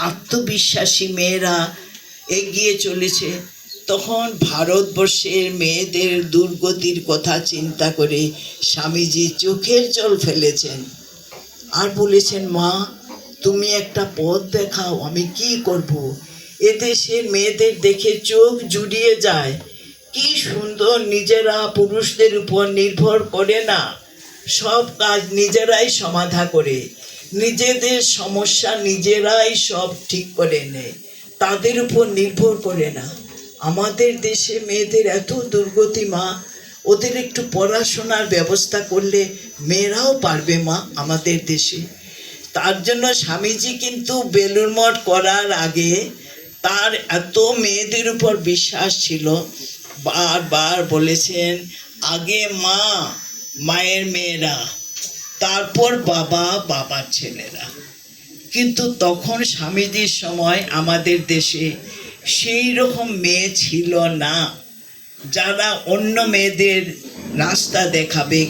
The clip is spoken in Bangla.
আত্মবিশ্বাসী মেয়েরা এগিয়ে চলেছে, তখন ভারতবর্ষের মেয়েদের দুর্গতির কথা চিন্তা করে স্বামীজি চোখের জল ফেলেছেন আর বলেছেন, মা তুমি একটা পথ দেখাও, আমি কি করব। এদেশের মেয়েদের দেখে চোখ জুড়িয়ে যায়, কি সুন্দর, নিজেরা পুরুষদের উপর নির্ভর করে না, সব কাজ নিজেরাই সমাধা করে, নিজেদের সমস্যা নিজেরাই সব ঠিক করে নেয়, তাদের উপর নির্ভর করে না। আমাদের দেশে মেয়েদের এত দুর্গতি মা, ওদের একটু পড়াশোনার ব্যবস্থা করলে মেয়েরাও পারবে মা আমাদের দেশে। তার জন্য স্বামীজি কিন্তু বেলুড় মঠ করার আগে তার এত মেয়েদের উপর বিশ্বাস ছিল, বারবার বলেছেন, আগে মা, মায়ের মেয়েরা, তারপর বাবা, বাবার ছেলেরা। কিন্তু তখন স্বামীজির সময় আমাদের দেশে সেই রকম মেয়ে ছিল না যারা অন্য মেয়েদের রাস্তা দেখাবে।